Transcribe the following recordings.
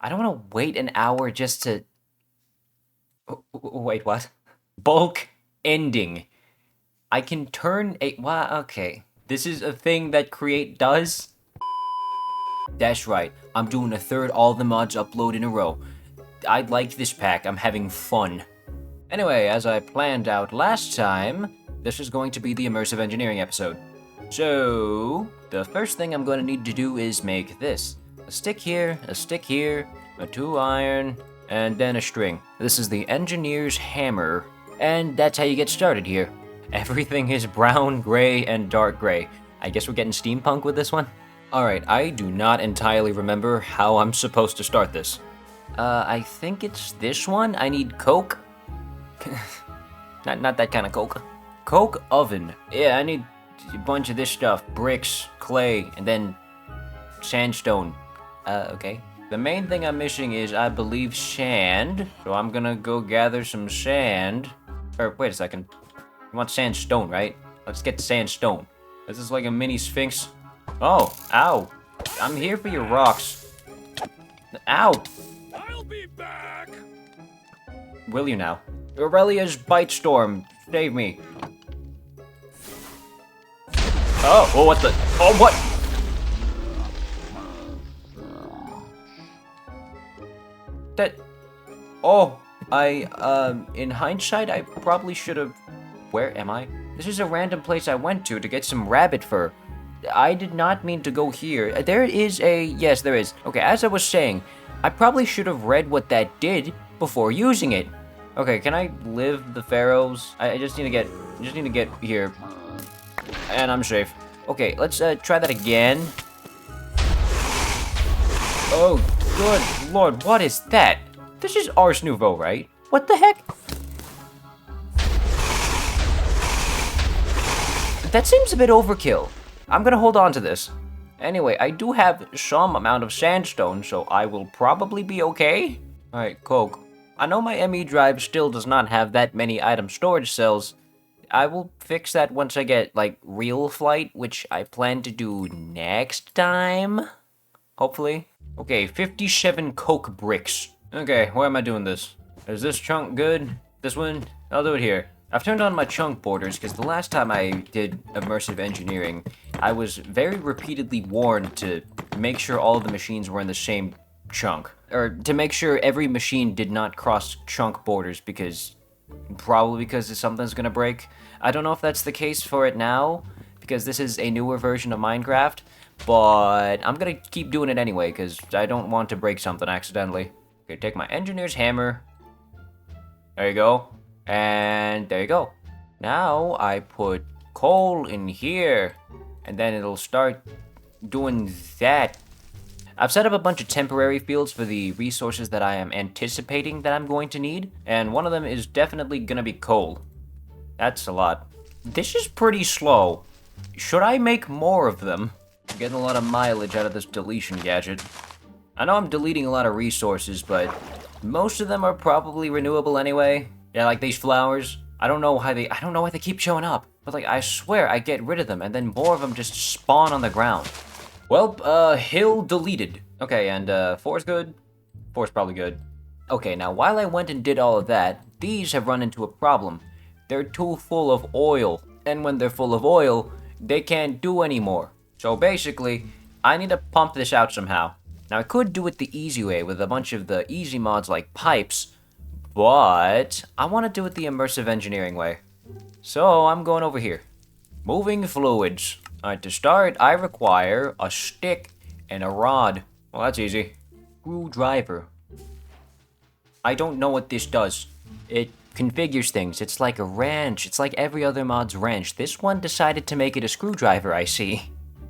I don't want to wait an hour just to... Wait, what? Bulk ending. I can turn a... Wow, okay. This is a thing that Create does? That's right. I'm doing a third all the mods upload in a row. I like this pack. I'm having fun. Anyway, as I planned out last time, this is going to be the immersive engineering episode. So, the first thing I'm going to need to do is make this. A stick here, a 2 iron, and then a string. This is the engineer's hammer, and that's how you get started here. Everything is brown, gray, and dark gray. I guess we're getting steampunk with this one? Alright, I do not entirely remember how I'm supposed to start this. I think it's this one. I need coke. not that kind of coke. Coke oven. Yeah, I need a bunch of this stuff. Bricks, clay, and then sandstone. Okay. The main thing I'm missing is, I believe, sand. So I'm gonna go gather some sand. Or, wait a second. You want sandstone, right? Let's get sandstone. This is like a mini sphinx. Oh, ow. I'm here for your rocks. Ow. I'll be back. Will you now? Aurelia's bite storm. Save me. Oh, what the? Oh, what? That... Oh, in hindsight, I probably should have... Where am I? This is a random place I went to get some rabbit fur. I did not mean to go here. There is a... Yes, there is. Okay, as I was saying, I probably should have read what that did before using it. Okay, can I live the pharaohs? I just need to get here. And I'm safe. Okay, let's try that again. Oh, good lord, what is that? This is Ars Nouveau, right? What the heck? That seems a bit overkill. I'm gonna hold on to this. Anyway, I do have some amount of sandstone, so I will probably be okay. Alright, coke. I know my ME drive still does not have that many item storage cells. I will fix that once I get, like, real flight, which I plan to do next time. Hopefully. Okay, 57 coke bricks. Okay, where am I doing this? Is this chunk good? This one? I'll do it here. I've turned on my chunk borders because the last time I did immersive engineering, I was very repeatedly warned to make sure all of the machines were in the same chunk. Or to make sure every machine did not cross chunk borders probably because something's gonna break. I don't know if that's the case for it now, because this is a newer version of Minecraft, but I'm gonna keep doing it anyway because I don't want to break something accidentally. Okay, take my engineer's hammer. There you go. And there you go. Now I put coal in here, and then it'll start doing that. I've set up a bunch of temporary fields for the resources that I am anticipating that I'm going to need, and one of them is definitely gonna be coal. That's a lot. This is pretty slow. Should I make more of them? I'm getting a lot of mileage out of this deletion gadget. I know I'm deleting a lot of resources, but most of them are probably renewable anyway. Yeah, like these flowers. I don't know why they keep showing up. But like, I swear I get rid of them and then more of them just spawn on the ground. Well, hill deleted. Okay, and 4's good. 4's probably good. Okay, now while I went and did all of that, these have run into a problem. They're too full of oil. And when they're full of oil, they can't do anymore. So basically, I need to pump this out somehow. Now I could do it the easy way with a bunch of the easy mods like pipes, but I want to do it the immersive engineering way. So I'm going over here. Moving fluids. Alright, to start, I require a stick and a rod. Well, that's easy. Screwdriver. I don't know what this does. It configures things. It's like a wrench. It's like every other mod's wrench. This one decided to make it a screwdriver, I see.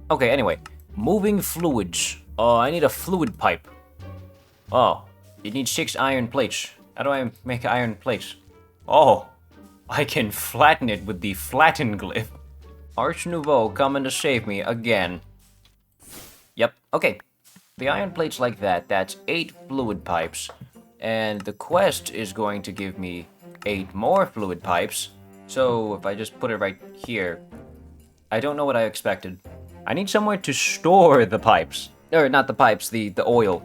Okay, anyway. Moving fluids. Oh, I need a fluid pipe. Oh, it needs 6 iron plates. How do I make iron plates? Oh, I can flatten it with the flatten glyph. Ars Nouveau coming to save me again. Yep, okay. The iron plates like that, that's 8 fluid pipes. And the quest is going to give me 8 more fluid pipes. So if I just put it right here, I don't know what I expected. I need somewhere to store the pipes. Or not the pipes, the oil.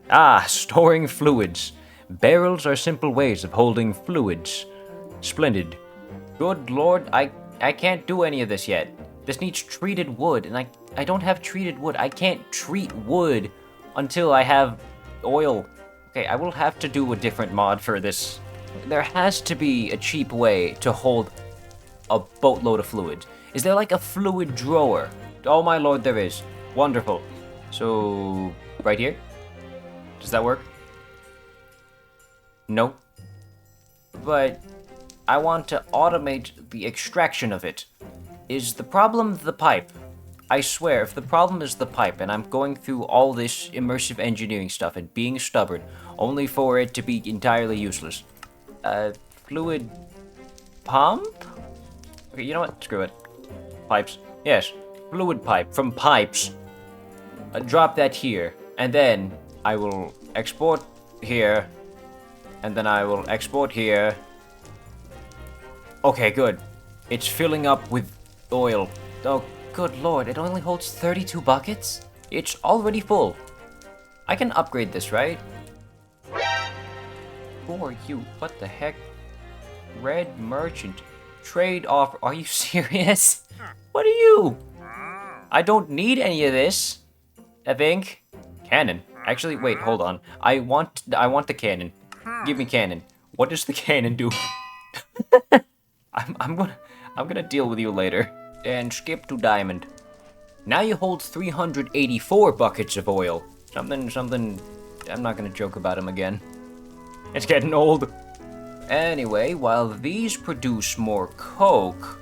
Ah, storing fluids. Barrels are simple ways of holding fluids. Splendid. Good lord, I can't do any of this yet. This needs treated wood, and I don't have treated wood. I can't treat wood until I have oil. Okay, I will have to do a different mod for this. There has to be a cheap way to hold a boatload of fluid. Is there like a fluid drawer? Oh my lord, there is. Wonderful. So, right here? Does that work? No. But I want to automate the extraction of it. Is the problem the pipe? I swear, if the problem is the pipe, and I'm going through all this immersive engineering stuff and being stubborn, only for it to be entirely useless. Fluid pump? Okay, you know what? Screw it. Pipes. Yes, fluid pipe from pipes. Drop that here, and then I will export here, and then I will export here. Okay, good. It's filling up with oil. Oh, good lord, it only holds 32 buckets? It's already full. I can upgrade this, right? Who are you? What the heck? Red merchant. Trade offer. Are you serious? What are you? I don't need any of this. I think. Cannon. Actually, wait, hold on. I want the cannon. Give me cannon. What does the cannon do? I'm gonna deal with you later. And skip to diamond. Now you hold 384 buckets of oil. Something. I'm not gonna joke about him again. It's getting old. Anyway, while these produce more coke,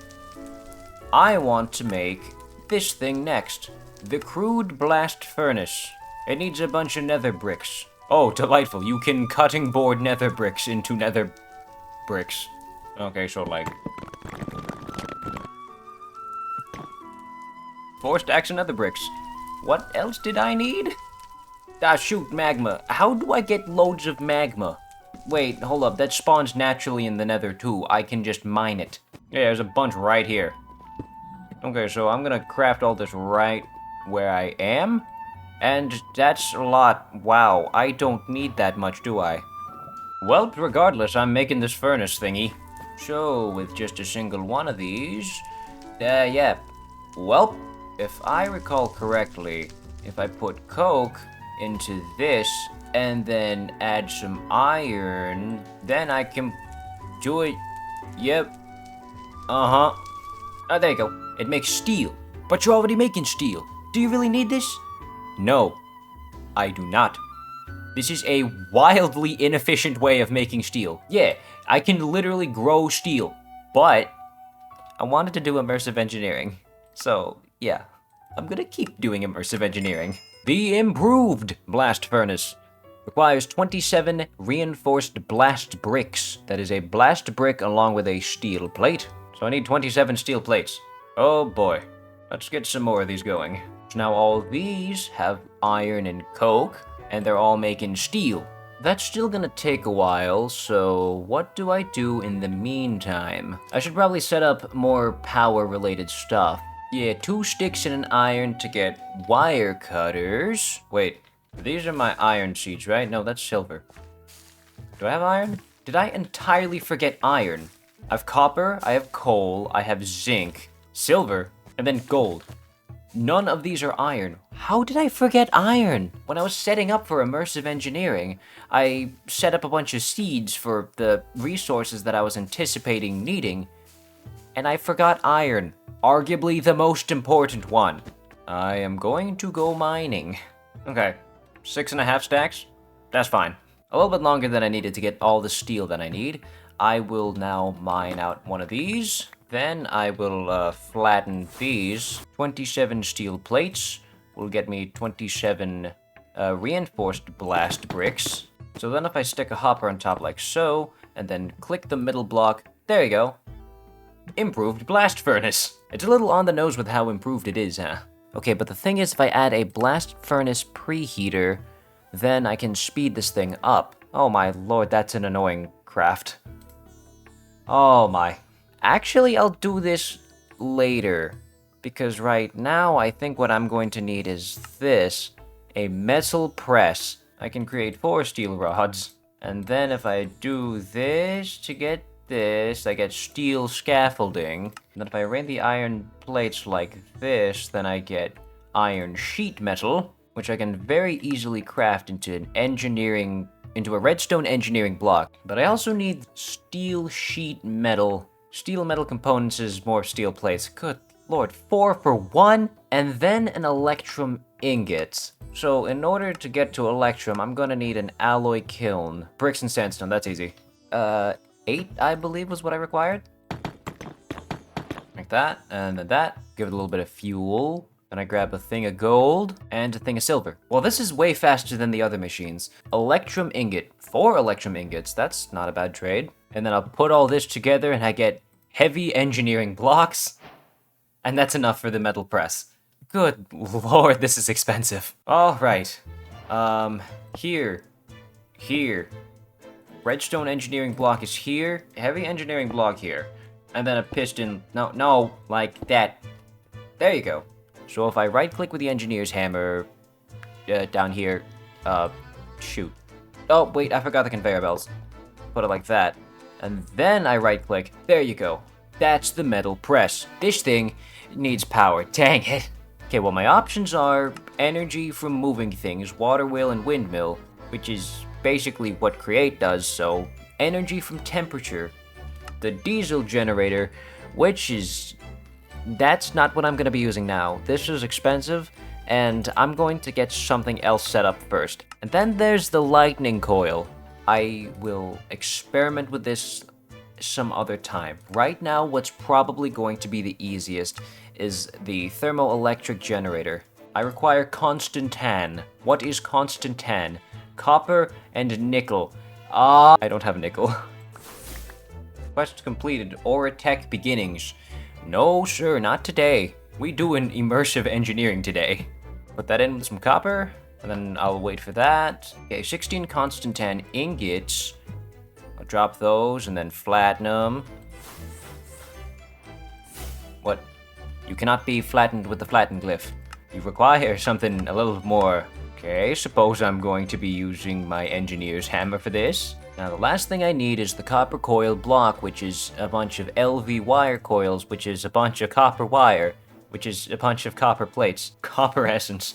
I want to make this thing next. The crude blast furnace. It needs a bunch of nether bricks. Oh, delightful. You can cutting board nether bricks into nether bricks. Okay, so like 4 stacks of nether bricks. What else did I need? Ah, shoot, magma. How do I get loads of magma? Wait, hold up. That spawns naturally in the nether too. I can just mine it. Yeah, there's a bunch right here. Okay, so I'm gonna craft all this right where I am. And that's a lot. Wow, I don't need that much, do I? Well, regardless, I'm making this furnace thingy. So, with just a single one of these... yeah. Well, if I recall correctly, if I put coke into this, and then add some iron, then I can do it. Yep. Uh-huh. Oh, there you go. It makes steel. But you're already making steel. Do you really need this? No, I do not. This is a wildly inefficient way of making steel. Yeah, I can literally grow steel, but I wanted to do immersive engineering. So, yeah, I'm gonna keep doing immersive engineering. The improved blast furnace requires 27 reinforced blast bricks. That is a blast brick along with a steel plate. So I need 27 steel plates. Oh boy. Let's get some more of these going. So now all these have iron and coke, and they're all making steel. That's still gonna take a while, so what do I do in the meantime? I should probably set up more power-related stuff. Yeah, 2 sticks and an iron to get wire cutters. Wait, these are my iron seeds, right? No, that's silver. Do I have iron? Did I entirely forget iron? I have copper, I have coal, I have zinc, silver, and then gold. None of these are iron. How did I forget iron? When I was setting up for immersive engineering, I set up a bunch of seeds for the resources that I was anticipating needing, and I forgot iron. Arguably the most important one. I am going to go mining. Okay, 6.5 stacks? That's fine. A little bit longer than I needed to get all the steel that I need. I will now mine out one of these. Then I will flatten these. 27 steel plates will get me 27 reinforced blast bricks. So then if I stick a hopper on top like so, and then click the middle block, there you go. Improved blast furnace. It's a little on the nose with how improved it is, huh? Okay, but the thing is, if I add a blast furnace preheater, then I can speed this thing up. Oh my lord, that's an annoying craft. Oh my. Actually, I'll do this later, because right now I think what I'm going to need is this, a metal press. I can create 4 steel rods. And then if I do this to get this, I get steel scaffolding. And then if I arrange the iron plates like this, then I get iron sheet metal, which I can very easily craft into a redstone engineering block. But I also need steel sheet metal. Steel metal components is more steel plates. Good lord, 4 for 1, and then an electrum ingot. So in order to get to electrum, I'm gonna need an alloy kiln. Bricks and sandstone, that's easy. 8, I believe, was what I required. Like that, and then that. Give it a little bit of fuel. Then I grab a thing of gold and a thing of silver. Well, this is way faster than the other machines. Electrum ingot. 4 electrum ingots, that's not a bad trade. And then I'll put all this together and I get heavy engineering blocks. And that's enough for the metal press. Good lord, this is expensive. Alright. Here. Redstone engineering block is here. Heavy engineering block here. And then a piston. No, like that. There you go. So if I right click with the engineer's hammer down here, shoot. Oh, wait, I forgot the conveyor belts. Put it like that. And then I right click. There you go. That's the metal press. This thing needs power. Dang it. Okay, well, my options are energy from moving things, water wheel, and windmill, which is basically what Create does, so energy from temperature. The diesel generator, which is... that's not what I'm going to be using now. This is expensive, and I'm going to get something else set up first. And then there's the lightning coil. I will experiment with this some other time. Right now, what's probably going to be the easiest is the thermoelectric generator. I require constant-tan. What is constant-tan? Copper and nickel. I don't have nickel. Quest completed. Aura Tech beginnings. No, sir, not today. We do an immersive engineering today. Put that in with some copper, and then I'll wait for that. Okay, 16 constant-tan ingots. I'll drop those, and then flatten them. What? You cannot be flattened with the flatten glyph. You require something a little more. Okay, suppose I'm going to be using my engineer's hammer for this. Now the last thing I need is the copper coil block, which is a bunch of LV wire coils, which is a bunch of copper wire, which is a bunch of copper plates. Copper essence.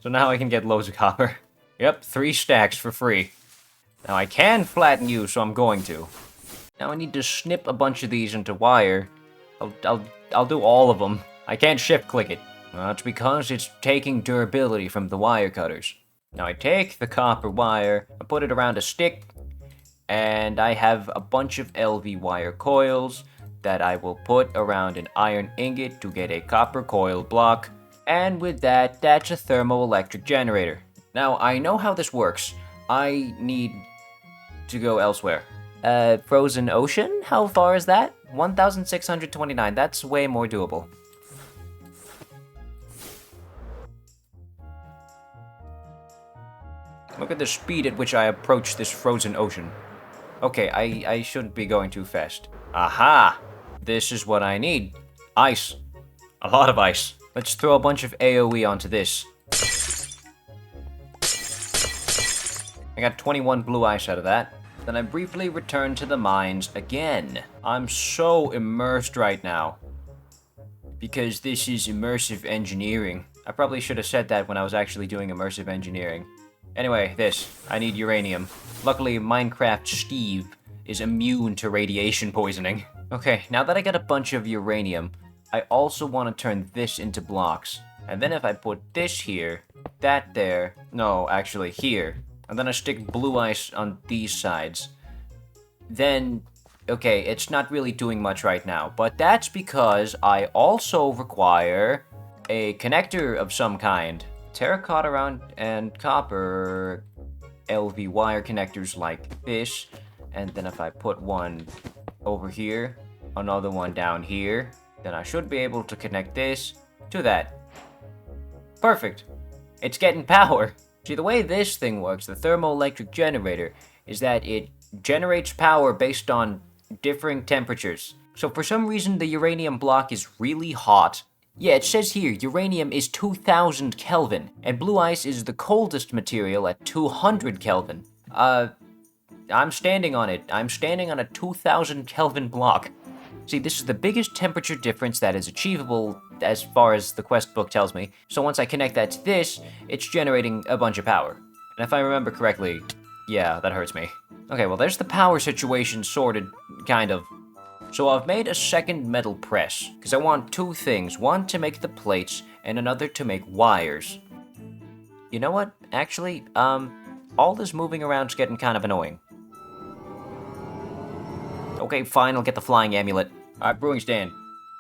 So now I can get loads of copper. Yep, 3 stacks for free. Now I can flatten you, so I'm going to. Now I need to snip a bunch of these into wire. I'll do all of them. I can't shift click it. Well, it's because it's taking durability from the wire cutters. Now I take the copper wire, I put it around a stick, and I have a bunch of LV wire coils that I will put around an iron ingot to get a copper coil block. And with that, that's a thermoelectric generator. Now I know how this works. I need to go elsewhere. Frozen Ocean? How far is that? 1,629. That's way more doable. Look at the speed at which I approach this frozen ocean. Okay, I shouldn't be going too fast. Aha! This is what I need. Ice. A lot of ice. Let's throw a bunch of AoE onto this. I got 21 blue ice out of that. Then I briefly return to the mines again. I'm so immersed right now. Because this is immersive engineering. I probably should have said that when I was actually doing immersive engineering. Anyway, this. I need uranium. Luckily, Minecraft Steve is immune to radiation poisoning. Okay, now that I got a bunch of uranium, I also want to turn this into blocks. And then if I put this here, that there, no, actually here, and then I stick blue ice on these sides, then, okay, it's not really doing much right now, but that's because I also require a connector of some kind. Terracotta round and copper LV wire connectors like this, and then if I put one over here, another one down here, then I should be able to connect this to that. Perfect. It's getting power. See, the way this thing works, the thermoelectric generator, is that it generates power based on differing temperatures. So for some reason, the uranium block is really hot, Yeah, it says here uranium is 2000 Kelvin, and blue ice is the coldest material at 200 Kelvin. I'm standing on it. I'm standing on a 2000 Kelvin block. See, this is the biggest temperature difference that is achievable as far as the quest book tells me. So once I connect that to this, it's generating a bunch of power. And if I remember correctly, yeah, that hurts me. Okay, well, there's the power situation sorted, kind of. So I've made a second metal press, because I want two things. One to make the plates, and another to make wires. You know what? Actually, all this moving around's getting kind of annoying. Okay, fine, I'll get the flying amulet. Alright, brewing stand.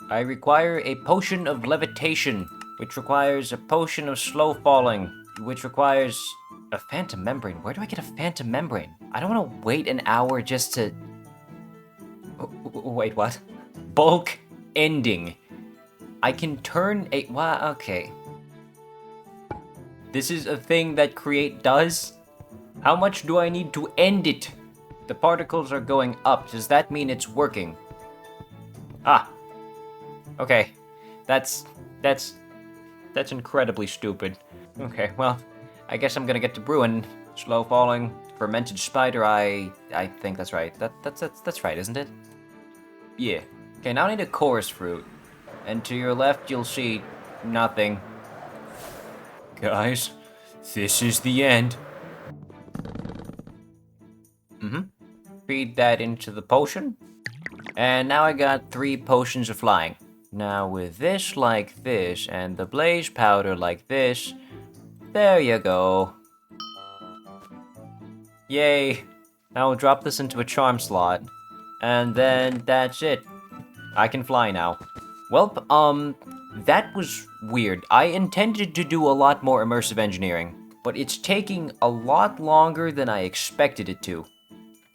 I require a potion of levitation, which requires a potion of slow falling, which requires a phantom membrane. Where do I get a phantom membrane? I don't want to wait an hour just to... Wait, what? Bulk ending. I can turn a... Wow, okay. This is a thing that Create does? How much do I need to end it? The particles are going up. Does that mean it's working? Ah. Okay. That's incredibly stupid. Okay, well, I guess I'm gonna get to brewing. Slow falling, fermented spider eye. I think that's right. That's right, isn't it? Yeah. Okay, now I need a chorus fruit. And to your left, you'll see nothing. Guys, this is the end. Feed that into the potion. And now I got 3 potions of flying. Now with this like this, and the blaze powder like this, there you go. Yay. Now we'll drop this into a charm slot. And then that's it. I can fly now. Well, that was weird. I intended to do a lot more immersive engineering, but it's taking a lot longer than I expected it to.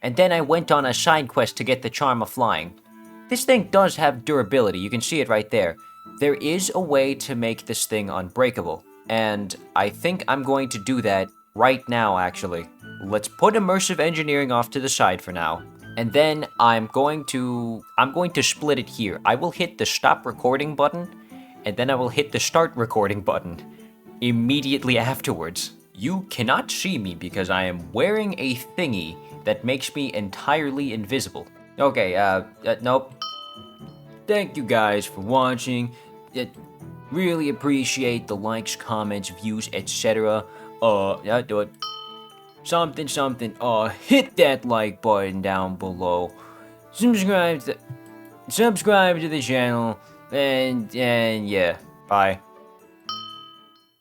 And then I went on a side quest to get the charm of flying. This thing does have durability, you can see it right there. There is a way to make this thing unbreakable, and I think I'm going to do that right now, actually. Let's put immersive engineering off to the side for now, and then I'm going to split it here. I will hit the stop recording button, and then I will hit the start recording button immediately afterwards. You cannot see me because I am wearing a thingy that makes me entirely invisible. Okay, nope. Thank you guys for watching. Really appreciate the likes, comments, views, etc. Do it. Something. Hit that like button down below. Subscribe to the channel, and yeah, bye.